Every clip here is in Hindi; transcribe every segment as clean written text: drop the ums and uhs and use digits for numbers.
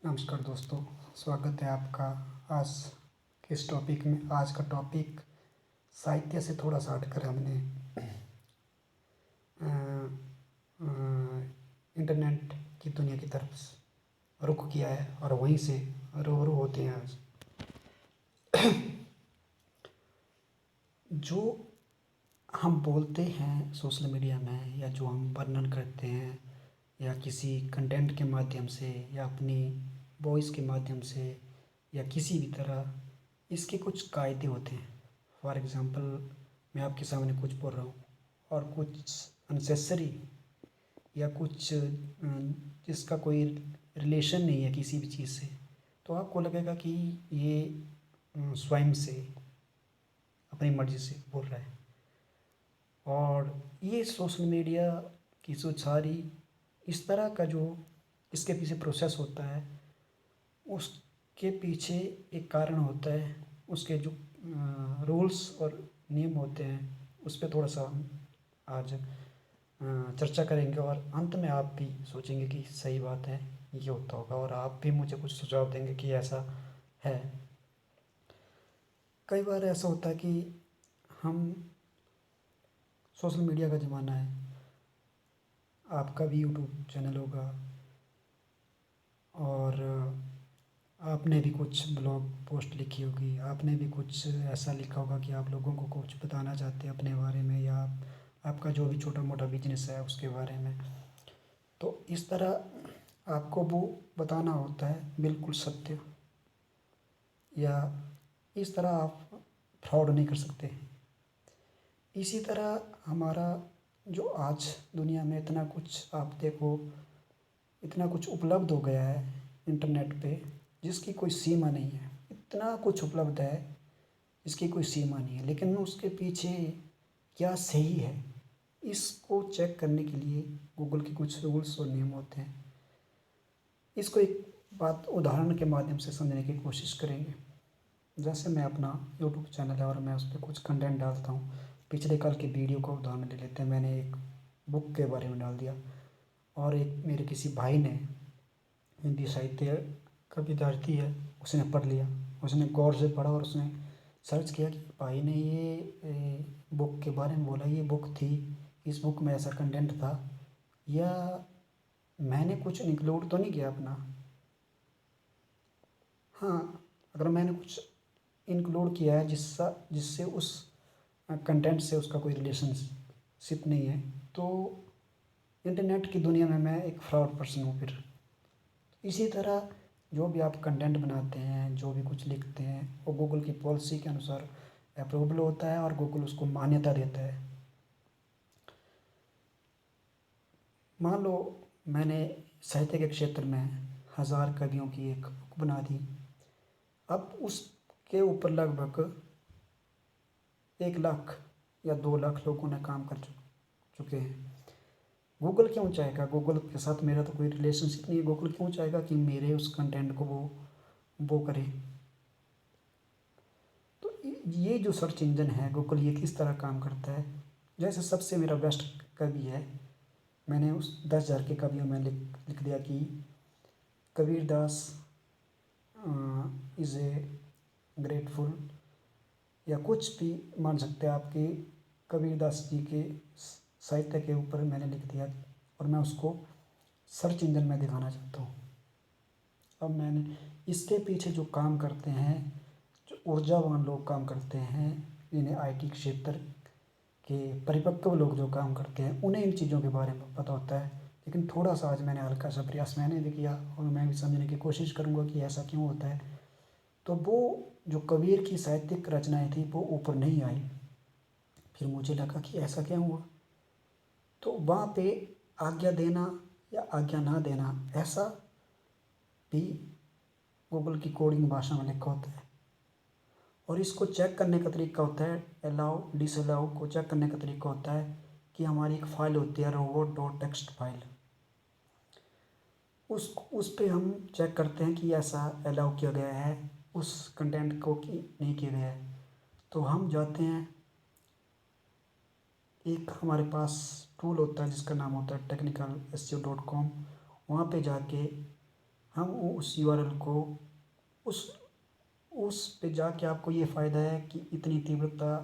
नमस्कार दोस्तों, स्वागत है आपका आज के इस टॉपिक में। आज का टॉपिक साहित्य से थोड़ा सा हटकर हमने अ, इंटरनेट की दुनिया की तरफ रुख किया है और वहीं से रूबरू होते हैं आज। जो हम बोलते हैं सोशल मीडिया में, या जो हम वर्णन करते हैं, या किसी कंटेंट के माध्यम से, या अपनी वॉइस के माध्यम से, या किसी भी तरह, इसके कुछ कायदे होते हैं। फॉर एग्ज़ाम्पल, मैं आपके सामने कुछ बोल रहा हूँ और कुछ अनसेसरी या कुछ जिसका कोई रिलेशन नहीं है किसी भी चीज़ से, तो आपको लगेगा कि ये स्वयं से अपनी मर्ज़ी से बोल रहा है। और ये सोशल मीडिया की जो सारी इस तरह का जो इसके पीछे प्रोसेस होता है, उसके पीछे एक कारण होता है। उसके जो रूल्स और नियम होते हैं, उस पे थोड़ा सा हम आज चर्चा करेंगे, और अंत में आप भी सोचेंगे कि सही बात है, ये होता होगा, और आप भी मुझे कुछ सुझाव देंगे कि ऐसा है। कई बार ऐसा होता है कि हम सोशल मीडिया का ज़माना है, आपका भी यूट्यूब चैनल होगा, और आपने भी कुछ ब्लॉग पोस्ट लिखी होगी, आपने भी कुछ ऐसा लिखा होगा कि आप लोगों को कुछ बताना चाहते हैं अपने बारे में, या आपका जो भी छोटा मोटा बिजनेस है उसके बारे में। तो इस तरह आपको वो बताना होता है बिल्कुल सत्य, या इस तरह आप फ्रॉड नहीं कर सकते। इसी तरह हमारा जो आज दुनिया में इतना कुछ आप देखो, इतना कुछ उपलब्ध हो गया है इंटरनेट पे, जिसकी कोई सीमा नहीं है। इतना कुछ उपलब्ध है जिसकी कोई सीमा नहीं है, लेकिन उसके पीछे क्या सही है, इसको चेक करने के लिए गूगल के कुछ रूल्स और नियम होते हैं। इसको एक बात उदाहरण के माध्यम से समझने की कोशिश करेंगे। जैसे मैं अपना यूट्यूब चैनल है और मैं उस पर कुछ कंटेंट डालता हूँ। पिछले कल के वीडियो का उदाहरण ले लेते हैं। मैंने एक बुक के बारे में डाल दिया, और एक मेरे किसी भाई ने, हिंदी साहित्य का विद्यार्थी है, उसने पढ़ लिया। उसने गौर से पढ़ा और उसने सर्च किया कि भाई ने ये बुक के बारे में बोला, ये बुक थी, इस बुक में ऐसा कंटेंट था, या मैंने कुछ इंक्लूड तो नहीं किया अपना। हाँ, अगर मैंने कुछ इंक्लूड किया है जिससे उस कंटेंट से उसका कोई रिलेशनशिप नहीं है, तो इंटरनेट की दुनिया में मैं एक फ्रॉड पर्सन हूँ फिर। इसी तरह जो भी आप कंटेंट बनाते हैं, जो भी कुछ लिखते हैं, वो गूगल की पॉलिसी के अनुसार अप्रूवल होता है और गूगल उसको मान्यता देता है। मान लो मैंने साहित्य के क्षेत्र में 1000 कवियों की एक बुक बना दी। अब उसके ऊपर लगभग 1 लाख या 2 लाख लोगों ने काम कर चुके हैं। गूगल क्यों चाहेगा? गूगल के साथ मेरा तो कोई रिलेशनशिप नहीं है। गूगल क्यों चाहेगा कि मेरे उस कंटेंट को वो करे? तो ये जो सर्च इंजन है गूगल, ये किस तरह काम करता है? जैसे सबसे मेरा बेस्ट कवि है, मैंने उस 10,000 के कवियों में लिख दिया कि Kabir Das is a grateful, या कुछ भी मान सकते हैं आपके कबीर दास जी के साहित्य के ऊपर मैंने लिख दिया, और मैं उसको सर्च इंजन में दिखाना चाहता हूँ। अब मैंने इसके पीछे जो काम करते हैं, जो ऊर्जावान लोग काम करते हैं, जिन्हें आईटी क्षेत्र के परिपक्व लोग जो काम करते हैं, उन्हें इन चीज़ों के बारे में पता होता है। लेकिन थोड़ा सा आज मैंने हल्का सा प्रयास मैंने भी किया, और मैं भी समझने की कोशिश करूँगा कि ऐसा क्यों होता है। तो वो जो कबीर की साहित्यिक रचनाएं थी वो ऊपर नहीं आई। फिर मुझे लगा कि ऐसा क्या हुआ। तो वहाँ पे आज्ञा देना या आज्ञा ना देना, ऐसा भी गूगल की कोडिंग भाषा में लिखा होता है। और इसको चेक करने का तरीका होता है, अलाउ डिसअलाउ को चेक करने का तरीका होता है कि हमारी एक फ़ाइल होती है robot.txt फाइल। उस पे हम चेक करते हैं कि ऐसा अलाउ किया गया है उस कंटेंट को कि नहीं किया गया है। तो हम जाते हैं, एक हमारे पास टूल होता है जिसका नाम होता है technicalseo.com। वहाँ पे जाके हम उस यूआरएल को उस उस पे जाके आपको ये फ़ायदा है कि इतनी तीव्रता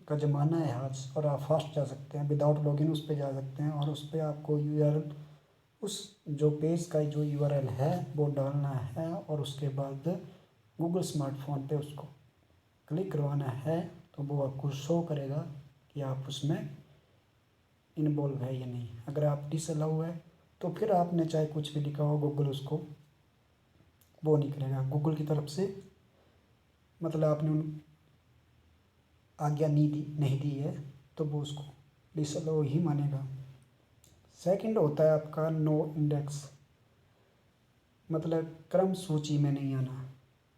का ज़माना है आज, और आप फास्ट जा सकते हैं विदाउट लॉगिन उस पे जा सकते हैं, और उस पे आपको यूआरएल उस जो पेज का जो यूआरएल है वो डालना है, और उसके बाद गूगल स्मार्टफोन पे उसको क्लिक करवाना है, तो वो आपको शो करेगा कि आप उसमें इन्वॉल्व है या नहीं। अगर आप डिसअलाउ है तो फिर आपने चाहे कुछ भी लिखा हो, गूगल उसको वो नहीं करेगा। गूगल की तरफ से मतलब आपने उन आज्ञा नहीं दी है तो वो उसको डिसअलाउ ही मानेगा। सेकंड होता है आपका नो इंडेक्स, मतलब क्रम सूची में नहीं आना।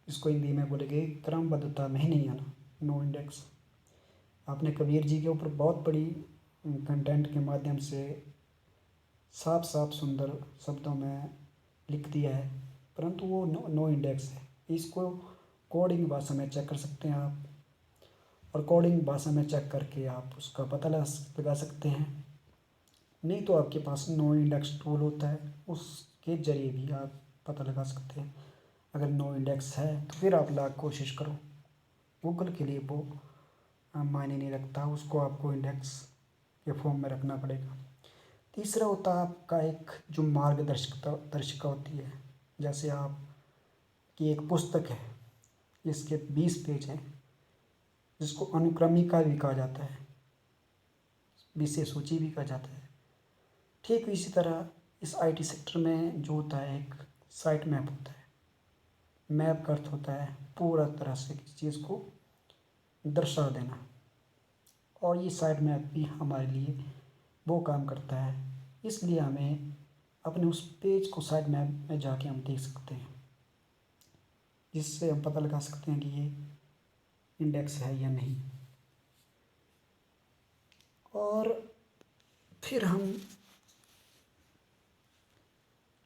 इसको हिंदी में बोलेंगे क्रमबद्धता में ही नहीं आना, नो इंडेक्स। आपने कबीर जी के ऊपर बहुत बड़ी कंटेंट के माध्यम से साफ साफ सुंदर शब्दों में लिख दिया है, परंतु वो नो इंडेक्स है। इसको कोडिंग भाषा में चेक कर सकते हैं आप, और कोडिंग भाषा में चेक करके आप उसका पता लगा सकते हैं। नहीं तो आपके पास नो इंडेक्स टूल होता है, उसके ज़रिए भी आप पता लगा सकते हैं। अगर नो इंडेक्स है तो फिर आप लाख कोशिश करो, गूगल के लिए वो मायने नहीं रखता, उसको आपको इंडेक्स के फॉर्म में रखना पड़ेगा। तीसरा होता है आपका एक जो दर्शिका होती है। जैसे आप की एक पुस्तक है जिसके 20 पेज हैं, जिसको अनुक्रमिका भी कहा जाता है, विषय सूची भी कहा जाता है। ठीक इसी तरह इस आईटी सेक्टर में जो होता है एक साइट मैप होता है। मैप का अर्थ होता है पूरा तरह से किसी चीज़ को दर्शा देना, और ये साइट मैप भी हमारे लिए वो काम करता है। इसलिए हमें अपने उस पेज को साइट मैप में जाके हम देख सकते हैं, जिससे हम पता लगा सकते हैं कि ये इंडेक्स है या नहीं। और फिर हम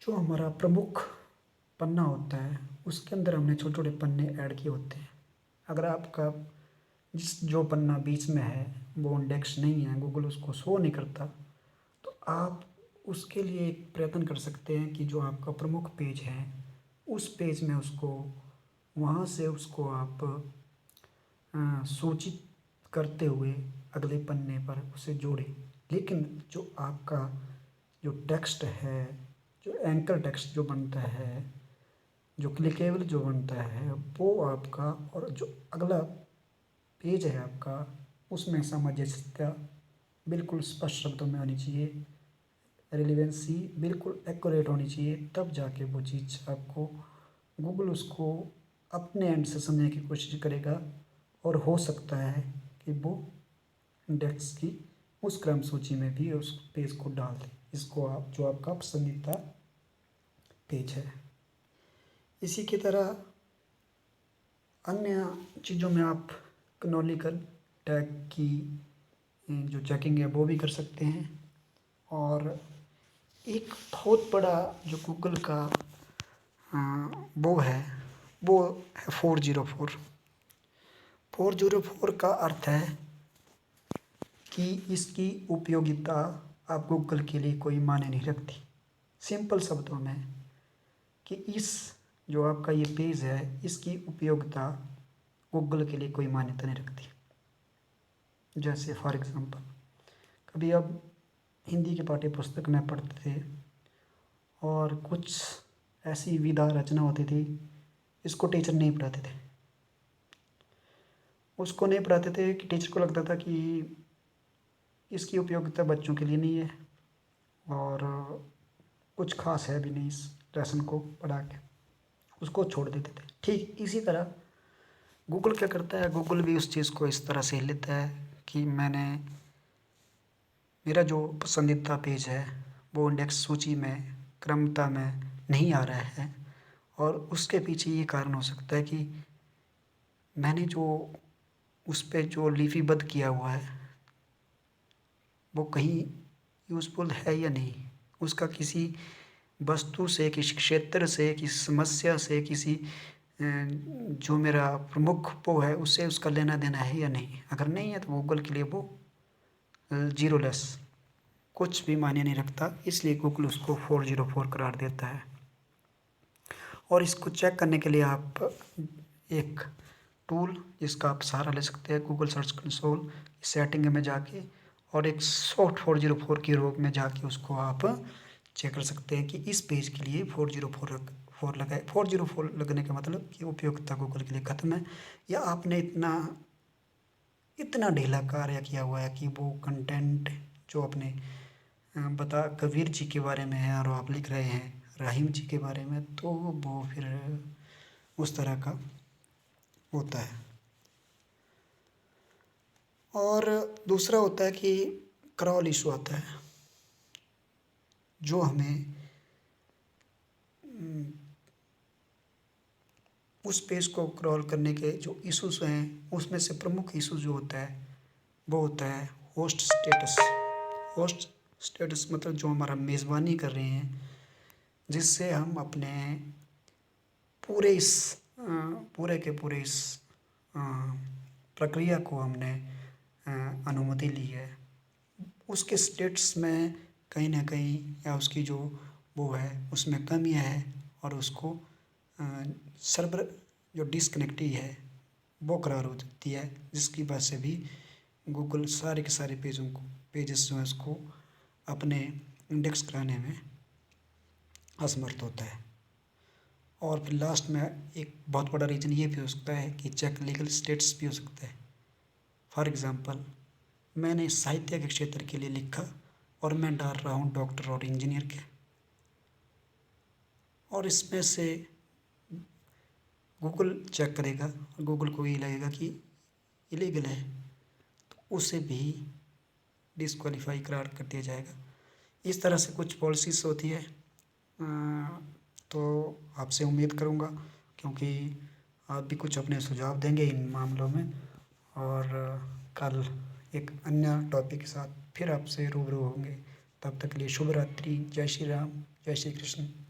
जो हमारा प्रमुख पन्ना होता है उसके अंदर हमने छोटे छोटे पन्ने ऐड किए होते हैं। अगर आपका जो पन्ना बीच में है वो इंडेक्स नहीं है, गूगल उसको शो नहीं करता, तो आप उसके लिए एक प्रयत्न कर सकते हैं कि जो आपका प्रमुख पेज है उस पेज में उसको वहाँ से उसको आप सूचित करते हुए अगले पन्ने पर उसे जोड़ें। लेकिन जो आपका जो टेक्स्ट है, जो एंकर टेक्स्ट जो बनता है, जो क्लिकेबल जो बनता है, वो आपका और जो अगला पेज है आपका उसमें सामंजस्यता बिल्कुल स्पष्ट शब्दों में आनी चाहिए, रिलेवेंसी बिल्कुल एक्यूरेट होनी चाहिए, तब जाके वो चीज़ आपको गूगल उसको अपने एंड से समझने की कोशिश करेगा, और हो सकता है कि वो इंडेक्स की उस क्रम सूची में भी उस पेज को डाल दे, इसको आप जो आपका पसंदीदा पेज है। इसी की तरह अन्य चीज़ों में आप कैनोनिकल टैग की जो चेकिंग है वो भी कर सकते हैं। और एक बहुत बड़ा जो गूगल का वो है 404। 404 का अर्थ है कि इसकी उपयोगिता आप गूगल के लिए कोई मायने नहीं रखती। सिंपल शब्दों में कि इस जो आपका ये पेज है इसकी उपयोगिता गूगल के लिए कोई मान्यता नहीं रखती। जैसे फॉर एग्ज़ाम्पल कभी अब हिंदी के पाठ्य पुस्तक में पढ़ते थे और कुछ ऐसी विधा रचना होती थी, इसको टीचर नहीं पढ़ाते थे। उसको नहीं पढ़ाते थे कि टीचर को लगता था कि इसकी उपयोगिता बच्चों के लिए नहीं है और कुछ खास है भी नहीं इस लेसन को पढ़ा के, उसको छोड़ देते थे। ठीक इसी तरह गूगल क्या करता है, गूगल भी उस चीज़ को इस तरह से लेता है कि मेरा जो पसंदीदा पेज है वो इंडेक्स सूची में क्रमता में नहीं आ रहा है, और उसके पीछे ये कारण हो सकता है कि मैंने जो उस पे जो लिपिबद्ध किया हुआ है वो कहीं यूज़फुल है या नहीं, उसका किसी वस्तु से, किसी क्षेत्र से, किसी समस्या से, किसी जो मेरा प्रमुख वो है उससे उसका लेना देना है या नहीं। अगर नहीं है तो गूगल के लिए वो जीरोलेस, कुछ भी मायने नहीं रखता, इसलिए गूगल उसको 404 करार देता है। और इसको चेक करने के लिए आप एक टूल जिसका आप सहारा ले सकते हैं, गूगल सर्च कंसोल सेटिंग में जाके और एक सॉफ्ट 404 की रो में जाके उसको आप चेक कर सकते हैं कि इस पेज के लिए 404 लगाए। 404 लगने का मतलब कि उपयोगिता गूगल के लिए ख़त्म है, या आपने इतना ढीला कार्य किया हुआ है कि वो कंटेंट जो अपने बता कबीर जी के बारे में है और आप लिख रहे हैं रहीम जी के बारे में, तो वो फिर उस तरह का होता है। और दूसरा होता है कि क्रॉल इशू आता है, जो हमें उस पेज को क्रॉल करने के जो इश्यूज हैं उसमें से प्रमुख इशू जो होता है वो होता है होस्ट स्टेटस। होस्ट स्टेटस मतलब जो हमारा मेज़बानी कर रहे हैं, जिससे हम अपने पूरे इस पूरे के पूरे इस प्रक्रिया को हमने अनुमति ली है, उसके स्टेटस में कहीं ना कहीं या उसकी जो वो है उसमें कमियां है, और उसको सर्वर जो डिसकनेक्टिव है वो करार हो जाती है, जिसकी वजह से भी गूगल सारे के सारे पेजेस जो हैं उसको अपने इंडेक्स कराने में असमर्थ होता है। और फिर लास्ट में एक बहुत बड़ा रीज़न ये भी हो सकता है कि चेक लीगल स्टेटस भी हो सकता है। फॉर एग्ज़ाम्पल, मैंने साहित्य के क्षेत्र के लिए लिखा और मैं डाल रहा हूँ डॉक्टर और इंजीनियर के, और इसमें से गूगल चेक करेगा और गूगल को ये लगेगा कि इलीगल है, तो उसे भी डिसक्वालीफाई करार कर दिया जाएगा। इस तरह से कुछ पॉलिसीज़ होती है। तो आपसे उम्मीद करूँगा, क्योंकि आप भी कुछ अपने सुझाव देंगे इन मामलों में, और कल एक अन्य टॉपिक के साथ फिर आपसे रूबरू होंगे। तब तक के लिए शुभ रात्रि। जय श्री राम, जय श्री कृष्ण।